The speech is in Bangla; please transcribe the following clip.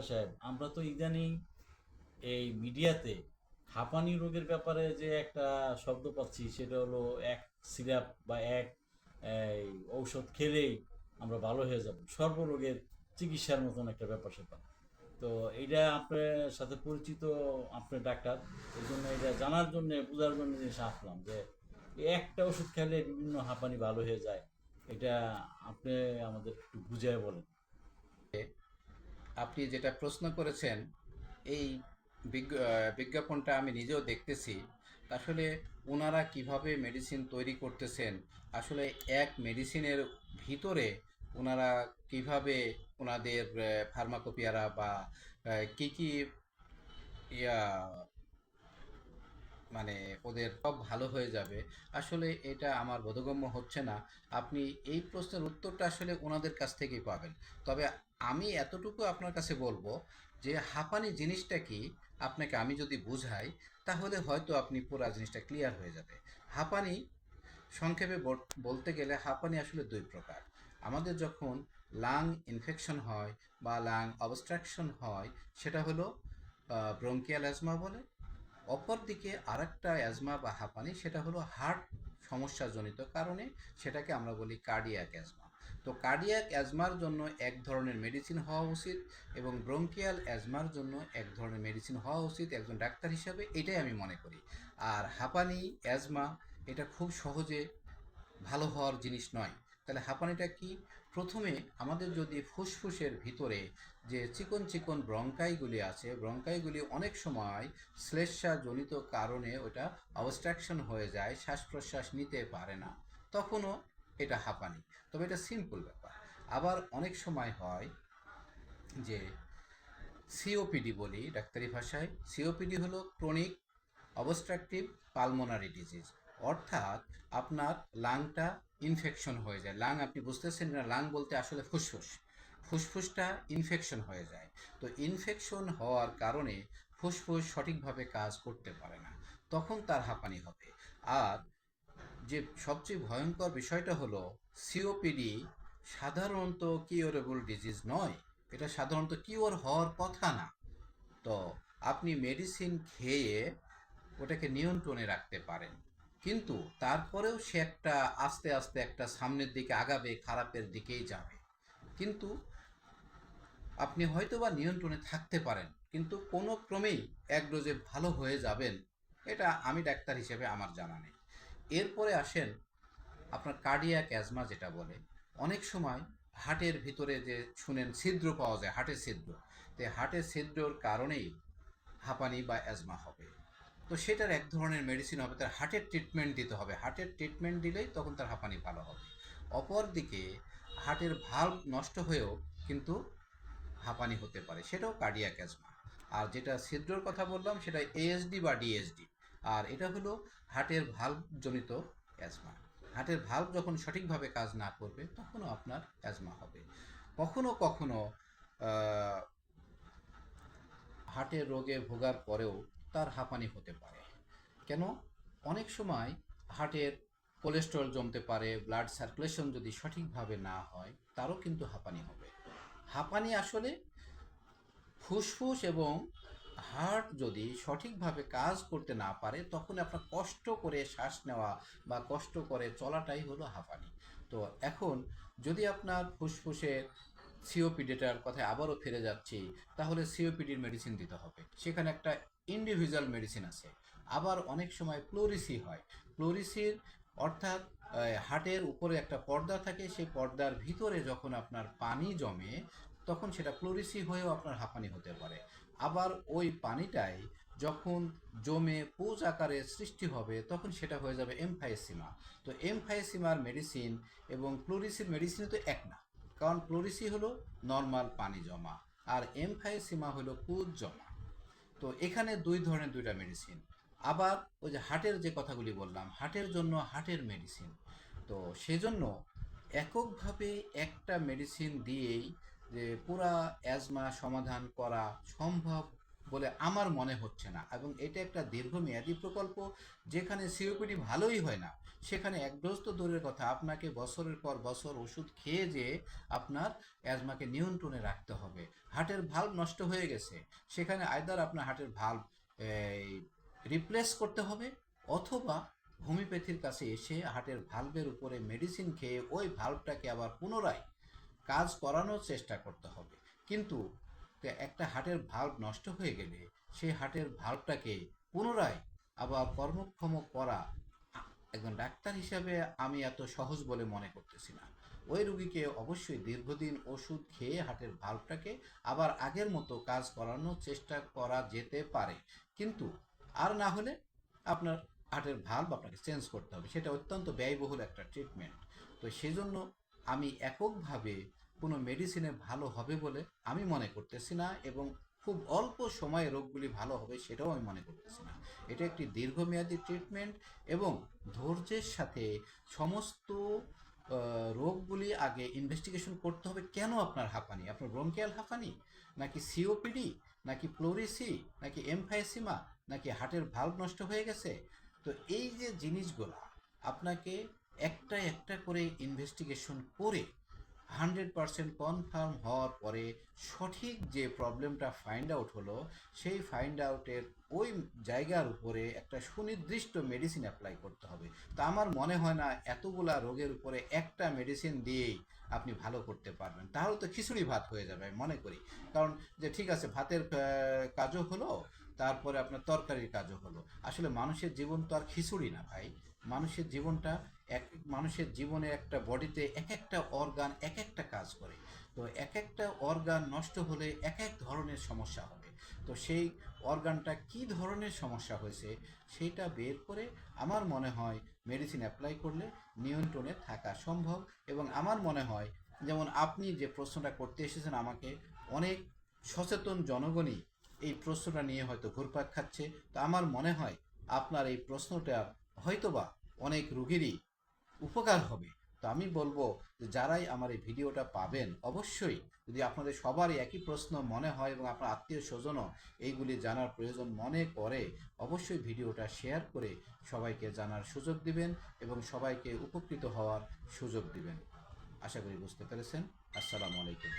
সাহেব, আমরা তো ইদানিং এই মিডিয়াতে হাঁপানি রোগের ব্যাপারে যে একটা শব্দ পাচ্ছি, সেটা হলো এক সিরাপ বা এক এই, ঔষধ খেলেই আমরা ভালো হয়ে যাব, সর্বরোগের চিকিৎসার মতন একটা ব্যাপার স্যাপার। তো এইটা আপনার সাথে পরিচিত, আপনার ডাক্তার, এই জন্য এটা জানার জন্য, বোঝার জন্য জিনিস আসলাম যে এই একটা ওষুধ খেলে বিভিন্ন হাঁপানি ভালো হয়ে যায়। এটা আপনি আমাদের একটু বুঝিয়ে বলেন। আপনি যেটা প্রশ্ন করেছেন এই বিজ্ঞাপনটা আমি নিজেও দেখতেছি। আসলে ওনারা কিভাবে মেডিসিন তৈরি করতেছেন, আসলে এক মেডিসিনের ভিতরে ওনারা কিভাবে ওনাদের ফার্মাকোপিয়ারা বা কি কি ইয়া মানে ওদের সব ভালো হয়ে যাবে, আসলে এটা আমার বোধগম্য হচ্ছে না। আপনি এই প্রশ্নের উত্তরটা আসলে ওনাদের কাছ থেকেই পাবেন। তবে আমি এতটুকু আপনার কাছে বলবো যে হাঁপানি জিনিসটা কি, আপনাকে আমি যদি বুঝাই তাহলে হয়তো আপনি পুরো জিনিসটা ক্লিয়ার হয়ে যাবে। হাঁপানি সংক্ষেপে বলতে গেলে হাঁপানি আসলে দুই প্রকার। আমাদের যখন লাং ইনফেকশন হয় বা লাং অবস্ট্রাকশন হয়, সেটা হলো ব্রঙ্কিয়াল অ্যাজমা বলে। অপরদিকে আরেকটা অ্যাজমা বা হাঁপানি, সেটা হলো হার্ট সমস্যাজনিত কারণে, সেটাকে আমরা বলি কার্ডিয়াক অ্যাজমা। তো কার্ডিয়াক অ্যাজমার জন্য এক ধরনের মেডিসিন হওয়া উচিত এবং ব্রঙ্কিয়াল অ্যাজমার জন্য এক ধরনের মেডিসিন হওয়া উচিত একজন ডাক্তার হিসাবে, এটাই আমি মনে করি। আর হাঁপানি, অ্যাজমা এটা খুব সহজে ভালো হওয়ার জিনিস নয়। তাহলে হাঁপানিটা কি? প্রথমে আমাদের যদি ফুসফুসের ভিতরে যে চিকন চিকন ব্রঙ্কাইগুলি আছে, ব্রঙ্কাইগুলি অনেক সময় শ্লেষ্মাজনিত কারণে ওটা অবস্ট্রাকশন হয়ে যায়, শ্বাস প্রশ্বাস নিতে পারে না, তখনও এটা হাঁপানি। তবে এটা সিম্পল ব্যাপার। আবার অনেক সময় হয় যে সিওপিডি বলি ডাক্তারি ভাষায়। সিওপিডি হলো ক্রনিক অবস্ট্রাকটিভ পালমোনারি ডিজিজ, অর্থাৎ আপনার লাংটা ইনফেকশন হয়ে যায়। লাং আপনি বুঝতেছেন না, লাং বলতে আসলে ফুসফুস। ফুসফুসটা ইনফেকশন হয়ে যায়। তো ইনফেকশন হওয়ার কারণে ফুসফুস সঠিকভাবে কাজ করতে পারে না, তখন তার হাঁপানি হবে। আর যে সবচেয়ে ভয়ঙ্কর বিষয়টা হলো সিওপিডি সাধারণত কিওরেবল ডিজিজ নয়। এটা সাধারণত কিওর হওয়ার কথা না। তো আপনি মেডিসিন খেয়ে ওটাকে নিয়ন্ত্রণে রাখতে পারেন, কিন্তু তারপরেও সে একটা আস্তে আস্তে একটা সামনের দিকে আগাবে, খারাপের দিকেই যাবে। কিন্তু আপনি হয়তোবা নিয়ন্ত্রণে থাকতে পারেন, কিন্তু কোনো ক্রমেই এক ডোজে ভালো হয়ে যাবেন, এটা আমি ডাক্তার হিসেবে আমার জানা নেই। এরপরে আসেন আপনার কার্ডিয়াক অ্যাজমা যেটা বলে। অনেক সময় হার্টের ভিতরে যে শুনেন ছিদ্র পাওয়া যায়, হার্টের ছিদ্র, তো হার্টের ছিদ্রর কারণেই হাঁপানি বা অ্যাজমা হবে। তো সেটার এক ধরনের মেডিসিন হবে, তার হার্টের ট্রিটমেন্ট দিতে হবে। হার্টের ট্রিটমেন্ট দিলেই তখন তার হাঁপানি ভালো হবে। অপরদিকে হার্টের ভালভ নষ্ট হয়েও কিন্তু হাঁপানি হতে পারে, সেটাও কার্ডিয়াক অ্যাজমা। আর যেটা ছিদ্রর কথা বললাম সেটা এএসডি বা ডিএসডি। আর এটা হলো হার্টের ভালভ জনিত অ্যাজমা। হার্টের ভালভ যখন সঠিকভাবে কাজ না করবে তখনও আপনার অ্যাজমা হবে। কখনো কখনো হার্টের রোগে ভোগার পরেও তার হাঁপানি হতে পারে। কেন? অনেক সময় হার্টের কোলেস্টেরল জমতে পারে, ব্লাড সার্কুলেশন যদি সঠিকভাবে না হয় তারও কিন্তু হাঁপানি হবে। হাঁপানি আসলে ফুসফুস এবং হার্ট যদি সঠিকভাবে কাজ করতে না পারে তখন আপনার কষ্ট করে শ্বাস নেওয়া বা কষ্ট করে চলাটাই হলো হাঁপানি। তো এখন যদি আপনার ফুসফুসের সিওপিডিটার কথায় আবারও ফিরে যাচ্ছি, তাহলে সিওপিডির মেডিসিন দিতে হবে। সেখানে একটা ইন্ডিভিজুয়াল মেডিসিন আছে। আবার অনেক সময় প্লোরিসি হয়। প্লোরিসির অর্থাৎ হার্টের উপরে একটা পর্দা থাকে, সেই পর্দার ভিতরে যখন আপনার পানি জমে তখন সেটা প্লোরিসি হয়েও আপনার হাঁপানি হতে পারে। আবার ওই পানিটাই যখন জমে পুজ আকারে সৃষ্টি হবে তখন সেটা হয়ে যাবে এমফাইসিমা। তো এমফাইসিমার মেডিসিন এবং প্লোরিসির মেডিসিন তো এক না, কারণ প্লোরিসি হলো নর্মাল পানি জমা আর এমফাইসিমা হলো পুজ জমা। তো এখানে দুই ধরনের দুইটা মেডিসিন। আবার ওই যে হার্টের যে কথাগুলি বললাম, হার্টের জন্য হার্টের মেডিসিন। তো সেজন্য এককভাবে একটা মেডিসিন দিয়েই যে পুরা অ্যাজমা সমাধান করা সম্ভব বলে আমার মনে হচ্ছে না, এবং এটা একটা দীর্ঘমেয়াদী প্রকল্প। যেখানে সিওপিডি ভালোই হয় না, সেখানে এক ডোজ তো দূরের কথা, আপনাকে বছরের পর বছর ওষুধ খেয়ে যে আপনার অ্যাজমাকে নিয়ন্ত্রণে রাখতে হবে। হার্টের ভাল্ব নষ্ট হয়ে গেছে, সেখানে আইদার আপনার হার্টের ভাল্ব রিপ্লেস করতে হবে, অথবা হোমিওপ্যাথির কাছে এসে হার্টের ভাল্বের উপরে মেডিসিন খেয়ে ওই ভাল্বটাকে আবার পুনরায় কাজ করানোর চেষ্টা করতে হবে। কিন্তু একটা হার্টের ভাল্ব নষ্ট হয়ে গেলে সেই হার্টের ভাল্বটাকে পুনরায় আবার কর্মক্ষম করা একজন ডাক্তার হিসাবে আমি এত সহজ বলে মনে করতেছি না। ওই রুগীকে অবশ্যই দীর্ঘদিন ওষুধ খেয়ে হার্টের ভাল্বটাকে আবার আগের মতো কাজ করানোর চেষ্টা করা যেতে পারে, কিন্তু আর না হলে আপনার হার্টের ভাল্ব আপনাকে চেঞ্জ করতে হবে, সেটা অত্যন্ত ব্যয়বহুল একটা ট্রিটমেন্ট। তো সেজন্য আমি এককভাবে কোনো মেডিসিনে ভালো হবে বলে আমি মনে করতেছি না, এবং খুব অল্প সময়ে রোগগুলি ভালো হবে সেটাও আমি মনে করতেছি না। এটা একটি দীর্ঘমেয়াদী ট্রিটমেন্ট, এবং ধৈর্যের সাথে সমস্ত রোগগুলি আগে ইনভেস্টিগেশন করতে হবে। কেন আপনার হাঁপানি? আপনার ব্রঙ্কিয়াল হাঁপানি, নাকি সিওপিডি, নাকি প্লোরিসি, নাকি এমফাইসিমা, নাকি হার্টের ভাল্ব নষ্ট হয়ে গেছে? তো এই যে জিনিসগুলো আপনাকে একটা একটা করে ইনভেস্টিগেশন করে 100% কনফার্ম হওয়ার পরে সঠিক যে প্রবলেমটা ফাইন্ড আউট হলো, সেই ফাইন্ড আউটের ওই জায়গার উপরে একটা সুনির্দিষ্ট মেডিসিন অ্যাপ্লাই করতে হবে। তো আমার মনে হয় না এতগুলা রোগের উপরে একটা মেডিসিন দিয়েই আপনি ভালো করতে পারবেন। তাহলে তো খিচুড়ি ভাত হয়ে যাবে আমি মনে করি। কারণ যে ঠিক আছে, ভাতের কাজও হলো, তারপরে আপনার তরকারির কাজও হলো। আসলে মানুষের জীবন তো আর খিচুড়ি না ভাই। মানুষের জীবনটা এক, মানুষের জীবনে একটা বডিতে এক একটা অর্গান এক একটা কাজ করে। তো এক একটা অর্গান নষ্ট হলে এক এক ধরনের সমস্যা হবে। তো সেই অর্গানটা কি ধরনের সমস্যা হয়েছে সেইটা বের করে আমার মনে হয় মেডিসিন অ্যাপ্লাই করলে নিয়ন্ত্রণে থাকা সম্ভব। এবং আমার মনে হয়, যেমন আপনি যে প্রশ্নটা করতে এসেছেন আমাকে, অনেক সচেতন জনগণই এই প্রশ্নটা নিয়ে হয়তো ঘুরপাক খাচ্ছে। তো আমার মনে হয় আপনার এই প্রশ্নটা হয়তোবা অনেক রুগীরই উপকার হবে। তো আমি বলবো যে যারাই আমার এই ভিডিওটা পাবেন, অবশ্যই যদি আপনাদের সবারই একই প্রশ্ন মনে হয় এবং আপনার আত্মীয় স্বজনও এইগুলি জানার প্রয়োজন মনে করে, অবশ্যই ভিডিওটা শেয়ার করে সবাইকে জানার সুযোগ দিবেন এবং সবাইকে উপকৃত হওয়ার সুযোগ দিবেন। আশা করি বুঝতে পেরেছেন। আসসালামু আলাইকুম।